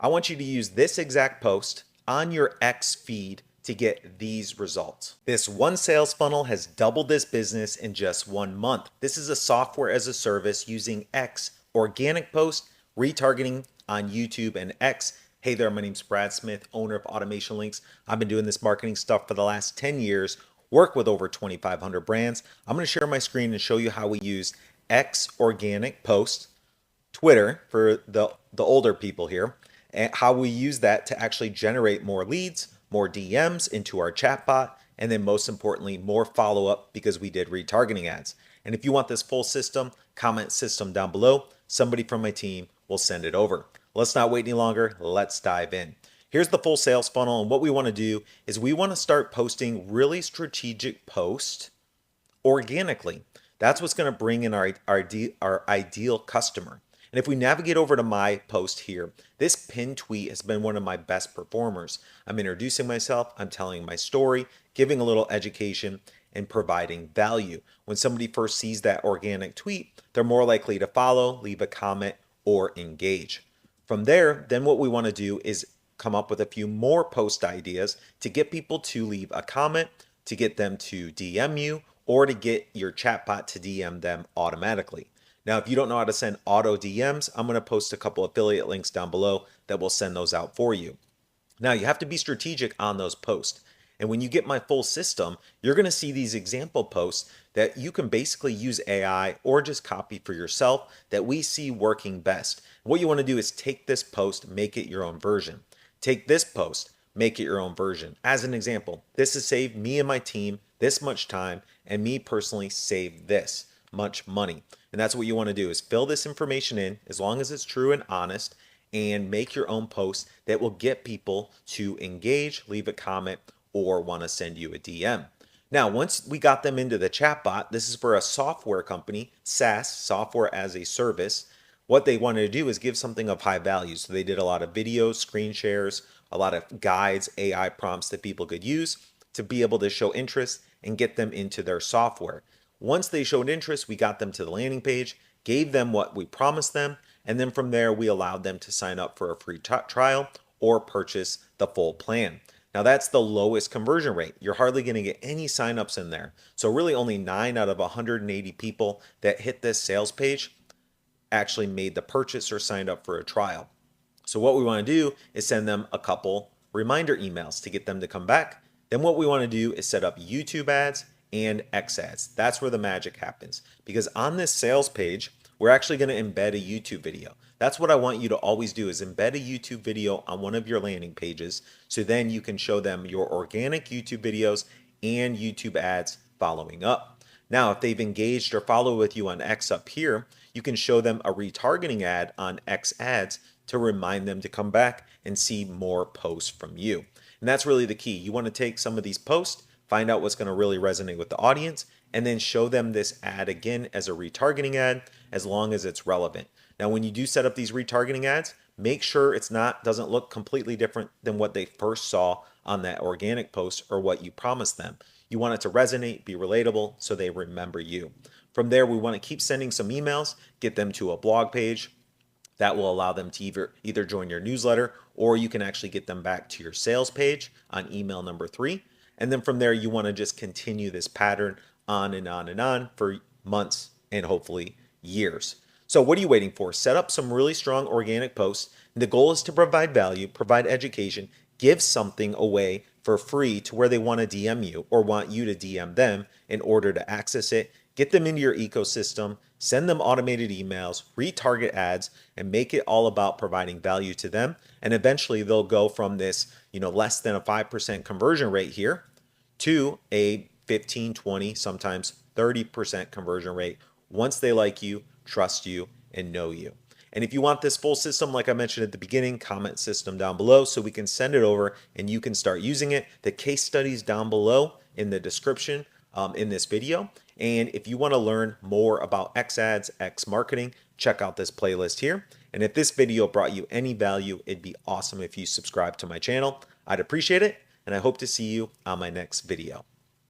I want you to use this exact post on your X feed to get these results. This one sales funnel has doubled this business in just 1 month. This is a software as a service using X organic post retargeting on YouTube and X. Hey there, my name's Brad Smith, owner of Automation Links. I've been doing this marketing stuff for the last 10 years, work with over 2,500 brands. I'm going to share my screen and show you how we use X organic post, Twitter for the older people here, and how we use that to actually generate more leads, more DMs into our chatbot, and then most importantly, more follow-up because we did retargeting ads. And if you want this full system, comment system down below. Somebody from my team will send it over. Let's not wait any longer. Let's dive in. Here's the full sales funnel. And what we want to do is we want to start posting really strategic posts organically. That's what's going to bring in our ideal customer. And if we navigate over to my post here, this pinned tweet has been one of my best performers. I'm introducing myself, I'm telling my story, giving a little education, and providing value. When somebody first sees that organic tweet, they're more likely to follow, leave a comment, or engage. From there, then what we want to do is come up with a few more post ideas to get people to leave a comment, to get them to DM you, or to get your chatbot to DM them automatically. Now, if you don't know how to send auto DMs, I'm going to post a couple affiliate links down below that will send those out for you. Now, you have to be strategic on those posts. And when you get my full system, you're going to see these example posts that you can basically use AI or just copy for yourself that we see working best. What you want to do is take this post, make it your own version. Take this post, make it your own version. As an example, this has saved me and my team this much time, and me personally saved this much money. And that's what you want to do is fill this information in as long as it's true and honest, and make your own post that will get people to engage, leave a comment, or want to send you a DM. Now, once we got them into the chatbot, this is for a software company, SaaS, software as a service. What they wanted to do is give something of high value. So they did a lot of videos, screen shares, a lot of guides, AI prompts that people could use to be able to show interest and get them into their software. Once they showed interest, we got them to the landing page, gave them what we promised them, and then from there, we allowed them to sign up for a free trial or purchase the full plan. Now, that's the lowest conversion rate. You're hardly going to get any signups in there. So really only 9 out of 180 people that hit this sales page actually made the purchase or signed up for a trial. So what we want to do is send them a couple reminder emails to get them to come back. Then what we want to do is set up YouTube ads and X ads. That's where the magic happens, because on this sales page, we're actually going to embed a YouTube video. That's what I want you to always do, is embed a YouTube video on one of your landing pages. So then you can show them your organic YouTube videos and YouTube ads following up. Now, if they've engaged or followed with you on X up here, you can show them a retargeting ad on X ads to remind them to come back and see more posts from you. And that's really the key. You want to take some of these posts, find out what's going to really resonate with the audience, and then show them this ad again as a retargeting ad as long as it's relevant. Now, when you do set up these retargeting ads, make sure doesn't look completely different than what they first saw on that organic post or what you promised them. You want it to resonate, be relatable, so they remember you. From there, we want to keep sending some emails, get them to a blog page. That will allow them to either join your newsletter, or you can actually get them back to your sales page on email number 3. And then from there, you want to just continue this pattern on and on and on for months and hopefully years. So what are you waiting for? Set up some really strong organic posts. The goal is to provide value, provide education, give something away for free to where they want to DM you or want you to DM them in order to access it. Get them into your ecosystem, send them automated emails, retarget ads, and make it all about providing value to them. And eventually they'll go from this, less than a 5% conversion rate here to a 15, 20, sometimes 30% conversion rate once they like you, trust you, and know you. And if you want this full system, like I mentioned at the beginning, comment system down below so we can send it over and you can start using it. The case studies down below in the description in this video. And if you want to learn more about X ads, X marketing, check out this playlist here. And if this video brought you any value, it'd be awesome if you subscribe to my channel. I'd appreciate it. And I hope to see you on my next video.